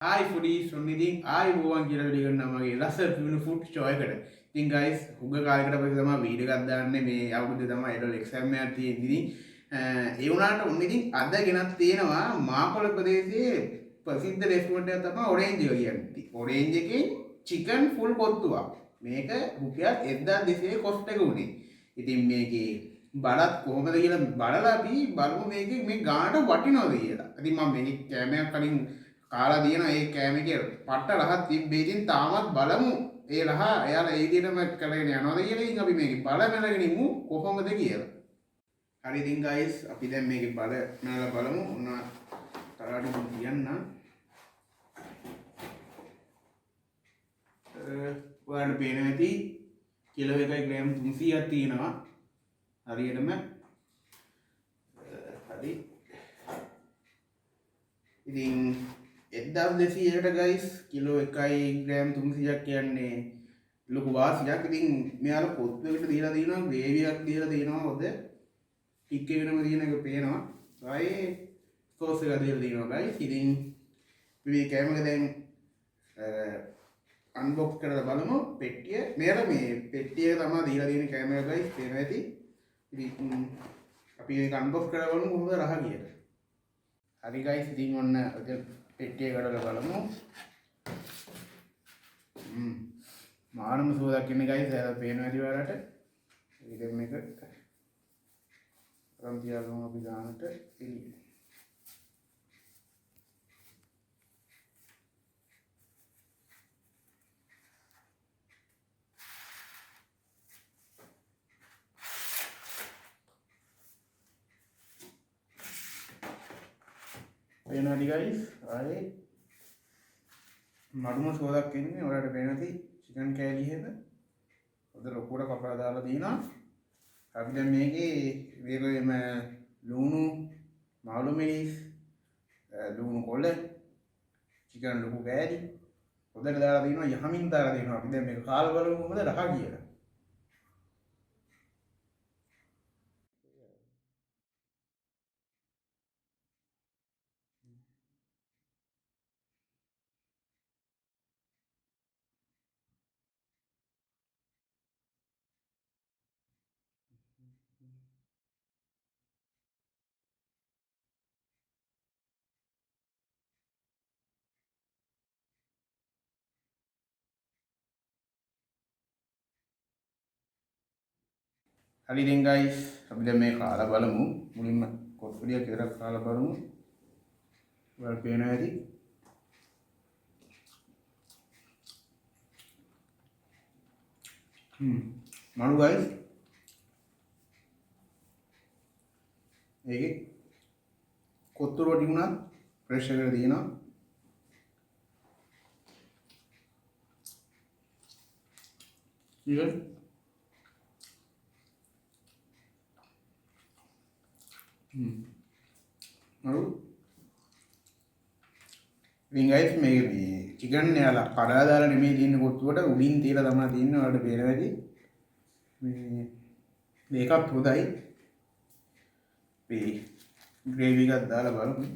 ආයි ෆුඩීස් ඔන්න ඉතින් ආයි බෝවන් කියලා වීඩියෝ එකක් නමගේ ලස්සන පියුණු ෆුඩ් ෂෝ එකට. ඉතින් ගයිස් හුඟ කාලයකට පස්සේ තමයි වීඩියෝ එකක් දාන්නේ මේ අවුරුද්දේ තමයි ඒඩල් එක්සෑම් එකක් තියෙන්නේ. ඉතින් ඒ වුණාට ඔන්න ඉතින් අද ගෙනත් තියෙනවා මාකොළ ප්‍රදේශයේ ප්‍රසිද්ධ රෙස්ටුරන්ට් එකක් තමයි ඔරේන්ජ් එක කියන්නේ. ඉතින් ඔරේන්ජ් එකේ චිකන් ෆුල් කොත්තුවක්. මේක රුපියල් 1200 කොස්ට් එක උනේ. ඉතින් මේකේ බලත් කොහොමද කියලා බලලා අපි බලමු මේකේ මේ ගානට වටිනවද කියලා. ඉතින් මම මේකේ කැමයක් කලින් කාලා දින ඒ කෑමක පට්ට රහත් තිබ්බේ. ඉතින් තාමත් බලමු ඒ රහ එයාලා ඒ විදිහටම කරගෙන යනවද කියලා. ඉතින් අපි මේකේ බලමලගෙන ඉමු කොහොමද කියලා. හරි ඉතින් guys අපි දැන් මේකේ බලමලා බලමු. ඔන්න තරහට මම කියන්න. ඔයාලට පේනවා ඇති කිලෝ 1 ග්‍රෑම් 300ක් තියෙනවා. හරියටම හරි. ඉතින් 1200කට ගයිස් කිලෝ 1 ග්‍රෑම් 300ක් කියන්නේ ලොකු වාසියක්. ඉතින් මෙයාලා පොත්වලට දීලා තියෙනවා ග්‍රේවියක් දීලා තියෙනවා. හොද ටික් එකනම තියෙන එක පේනවා. ආයේ සෝස් එක දීලා තියෙනවා ගයිස්. ඉතින් මේ කැමක දැන් අන්බොක්ස් කරලා බලමු පෙට්ටිය. මෙයාලා මේ පෙට්ටිය තමයි දීලා තියෙන කැමක ගයිස් පේනවා ඇති. ඉතින් අපි මේක අන්බොක්ස් කරලා බලමු කොහොමද රහ කියලා. හරි ගයිස් ඉතින් ඔන්න පෙට්ටිය කඩලා බලමු. මානම සුවඳක් ඉන්නේ ගයිස්. එයාලා පේනවා ඇති ඔයාලට. ඉතින් මේක අරන් තියාගමු අපි ගානට එළිය. පේනවාද ගයිස්? ආයේ මඩුම සුවඳක් ඉන්නේ. ඔයාලට පේනවා ඇති චිකන් කෑලි එක. හොඳ ලොකුවට කපලා දාලා දිනවා. අපි දැන් මේකේ වේගෙම ලුණු, මාළු මිරිස්, ලුණු කොළ, චිකන් ලොකු කෑලි හොඳට දාලා දිනවා. යහමින් දාලා දිනවා. අපි දැන් මේක කාලා බලමු කොහොමද රහ කියලා. හරි ඉතින් ගයිස් අපි දැන් මේ කාලා බලමු. මුලින්ම කොත්පුඩියක් විතරක් කාලා බලමු. ඔයාලට පේනවා ඇති. මඩු ගයිස්. ඒකේ කොත්තු රොටි උනත් ප්‍රෙෂර් එකේ තියෙනවා. ඉතින් මඩු ඉතින් ගයිස් මේ චිකන් යාලා කඩලා දාලා නෙමෙයි තියෙන්නේ කොත්තුවට උඩින් තියලා තමයි තියෙන්නේ. ඔයාලට පේනවා ඇති. මේකත් හොඳයි. මේ ග්‍රේවි එකක් දාලා බලමු.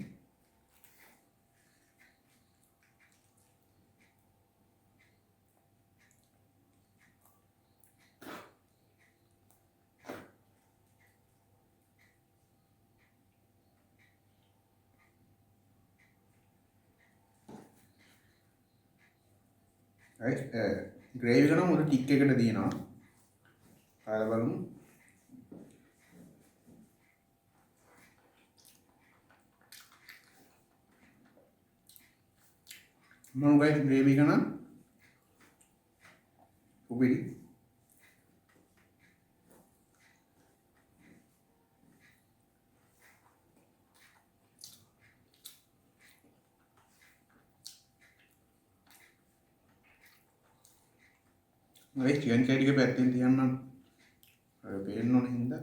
ග්‍රේවි එක නම් උඩ ටික් එකට තියෙනවා. කාලා බලමු. මම ගයිස් ග්‍රේවි එක නම් උපිරි. ගයිස් චිකන් කෑලි එක පැත්තෙන් තියන්නම්. අර පේන්න ඕන හින්දා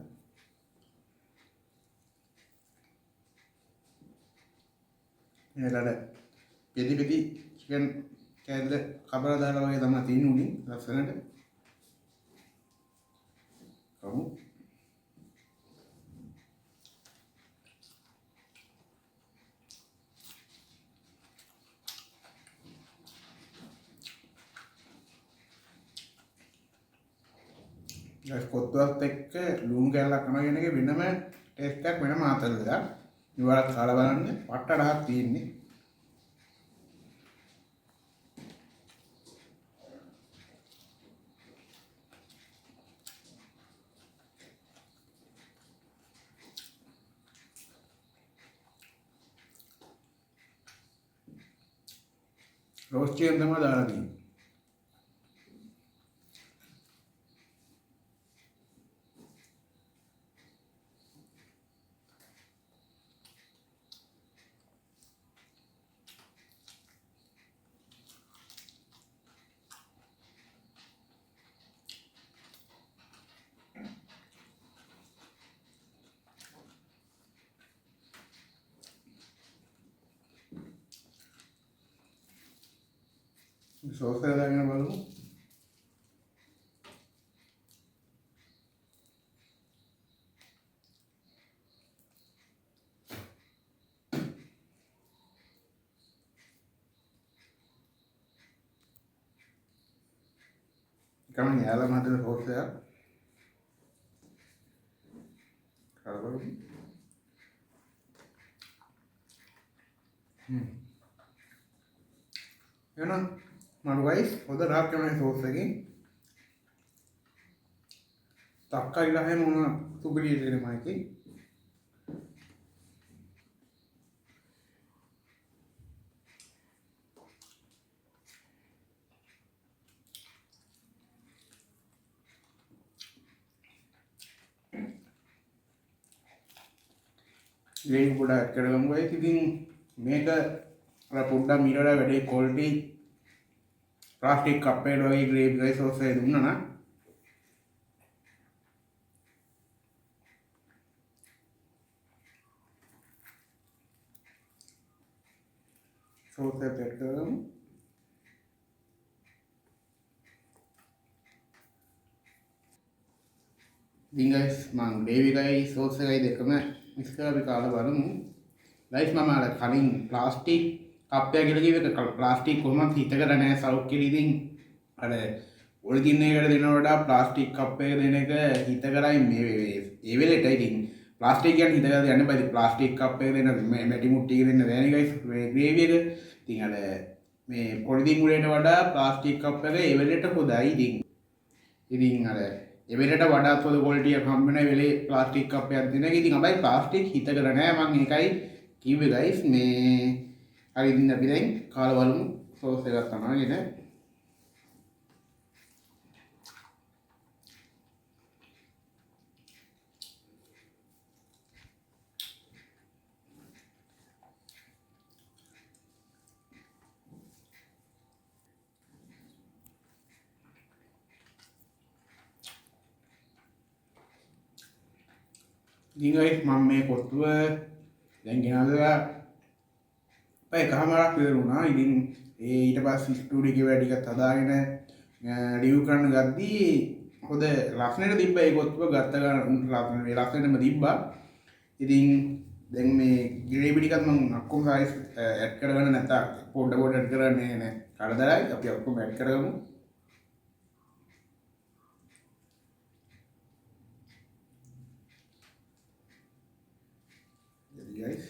එයාලට පෙති පෙති චිකන් කෑල්ල කපලා දාලා වගේ තමයි තියෙන්නේ උඩින් ලස්සනට. කමු. කොත්තුවත් එක්ක ලුණු කැල්ලක් කනවා කියන එක වෙනම ටේස්ට් එකක් වෙනම ආතල් එකක්. ඉවරක් කාලා බලන්න පට්ට රහක් තියෙන්නේ. රෝස් චිකන් තමයි දාලා තියෙන්නේ. සෝස් එක දාගෙන බලමු. කමෙන් යාලා මතන සෝස් එක කාලා බලමු. එහෙනම් මම guys හොඳ රාක් කරන සෝස් එකකින් තක්කාලි ලහේ මොන සුගලිය දෙන මාකේ ග්‍රේවි පොඩ්ඩක් ඇඩ් කරගමු guys. ඉතින් මේක අර පොඩ්ඩක් මීට වඩා වැඩි ක්වොලිටි ප්ලාස්ටික් කප් එකකට වගේ ග්‍රේවි guys සෝස් එක දුන්නා නම් සෝස් එක ඇඩ් කරගමු. ඉතින් guys මම ග්‍රේවි එකයි සෝස් එකයි දෙකම මික්ස් කරලා අපි කාලා බලමු. guys මම අර කලින් ප්ලාස්ටික් කප් එක කියලා කිව්ව එක ප්ලාස්ටික් කොහොමද හිතකට නැහැ සෞඛ්‍යෙ. ඉතින් අර ඔරිජිනල් එකට දෙනවට වඩා ප්ලාස්ටික් කප් එක දෙන එක හිතකරයි මේ ඒ වෙලෙට. ඉතින් ප්ලාස්ටික් කියන්නේ හිතකට යන්න බෑ. ප්ලාස්ටික් කප් එක දෙන මැටි මුට්ටි එක දෙන්න බෑනේ guys ග්‍රේවි එක. ඉතින් අර මේ පොඩි දිමුලේට වඩා ප්ලාස්ටික් කප් එක ඒ වෙලෙට හොඳයි. ඉතින් අර ඒ වෙලෙට වඩා පොද ක්වොලිටි එක හම්බ වෙන වෙලේ ප්ලාස්ටික් කප් එකක් දෙන එක. ඉතින් අපයි ප්ලාස්ටික් හිතකර නෑ මම ඒකයි කිව්වේ guys. මේ හරි ඉතින් අපි දැන් කාලා බලමු සෝස් එකක් තමයි නේද. ඉතින් guys මම මේ කොත්තුව දැන් ගෙනල්ලා එකමාරක් විතර වුණා. ඉතින් ඊට පස්සේ ස්ටුඩියෝ එකේ වැඩ ටිකක් හදාගෙන රිවිව් කරන්න ගද්දී හොඳ ලස්සනට තිබ්බා. ඒ කොත්තුව ගත්ත ගන්න මේ ලස්සනටම තිබ්බා. ඉතින් දැන් මේ ග්‍රේවි ටිකත් මම ඔක්කොම සයිස් ඇඩ් කරගන්න නැත්නම් පොඩ ඇඩ් කරන්නේ නැහැ. කරදරයි. අපි ඔක්කොම ඇඩ් කරගමු. guys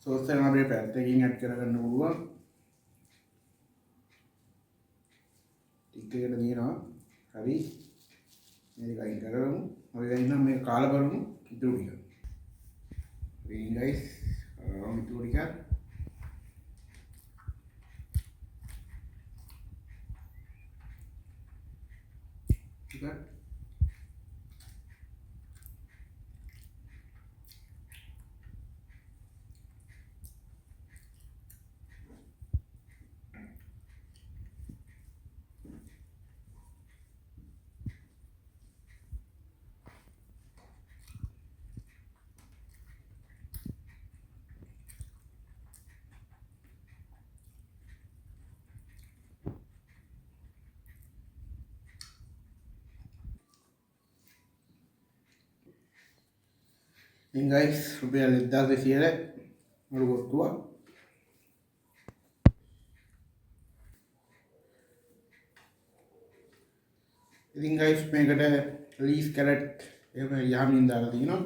සෝස් එක අපේ පැත්තකින් ඇඩ් කරගන්න පුළුවන්. ටිකකට දිනනවා. හරි මේක අයින් කරගමු. අපි දැන් නම් මේක කාලා බලමු ඉතුරු ටික. ඉතින් guys ඉතුරු ටික ඉතින් guys රුපියල් 1200 මරු කොටුවා. ඉතින් ගයිස් මේකට ලීස් කැරට් එහෙම යහමින් දාලා තියෙනවා.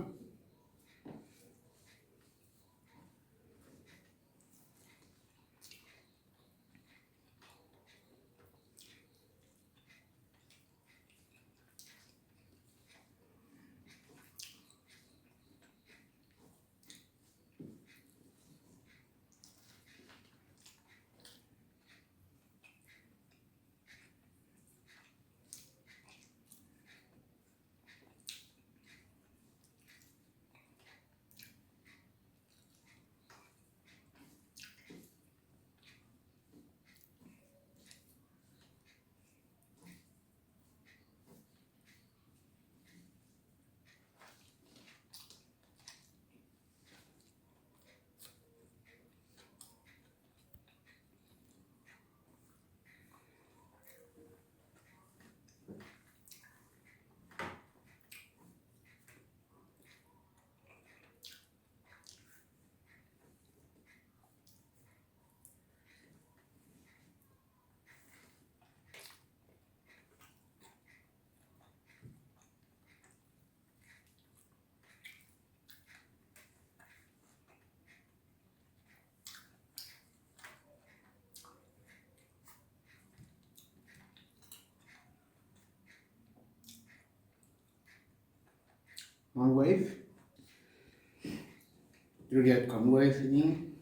My wife Juliet Conway singing.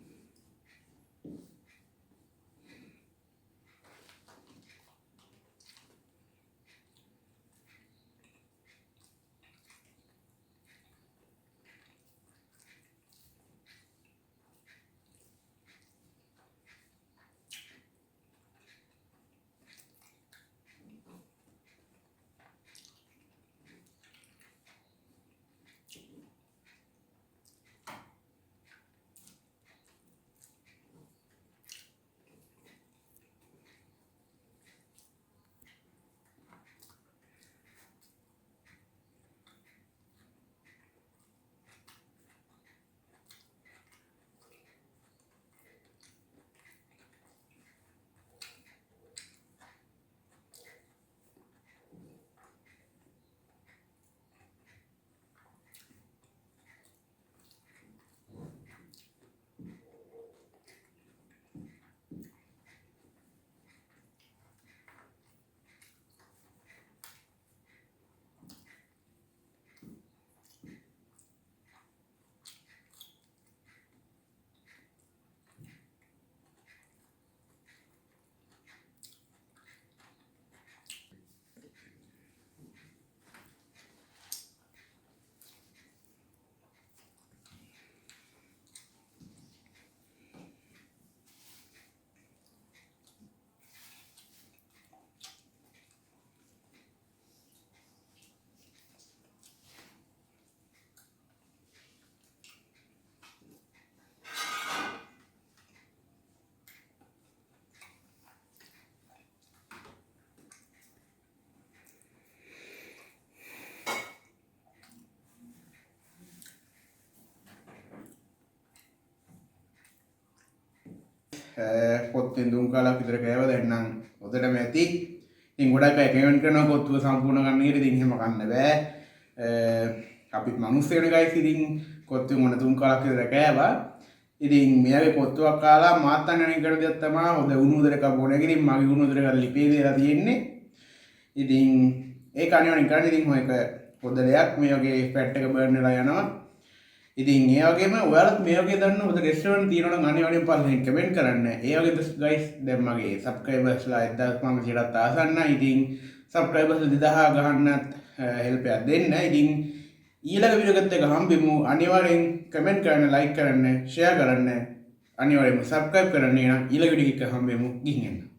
පොත්තෙන් දුම් කාලක් විතර කෑව දැන් නම් හොදටම ඇති. ඉතින් ගොඩක් අය කමෙන්ට් කරනවා පොත්තුව සම්පූර්ණ කන්න කියලා. ඉතින් එහෙම කන්න බෑ. අපිත් මිනිස්සුනේ ගයිස්. ඉතින් කොත්තු මොන තුන් කාලක් විතර කෑවා. ඉතින් මෙයාගේ කොත්තුවක් කාලා මාත් අන්නනේ කර දෙයක් තමයි හොද උණු උදරක බොන එක. ඉතින් මගේ උණු උදරක ලිපේ දාලා තියෙන්නේ. ඉතින් ඒක අනිවාර්යෙන් කරන්න. ඉතින් මොකද පොඩ දෙයක් මේ වගේ ෆැට් එක බර්න් වෙලා යනවා. ඉතින් ඒ වගේම ඔයාලත් මේ වගේ දන්න හොඳ රෙස්ටෝරන්ට් තියෙනවා නම් අනිවාර්යෙන් පස්සේ කමෙන්ට් කරන්න. ඒ වගේ ගයිස් දැන් මගේ සබ්ස්ක්‍රයිබර්ස්ලා 1500ට ආසන්නයි. ඉතින් සබ්ස්ක්‍රයිබර්ස් 2000 ගහන්නත් හෙල්ප් එකක් දෙන්න. ඉතින් ඊළඟ වීඩියෝ එකත් එක හම්බෙමු. අනිවාර්යෙන් කමෙන්ට් කරන්න, ලයික් කරන්න, ෂෙයා කරන්න. අනිවාර්යෙන්ම සබ්ස්ක්‍රයිබ් කරන්න. ඊළඟ වීඩියෝ එක හම්බෙමු. ගිහින් එන්න.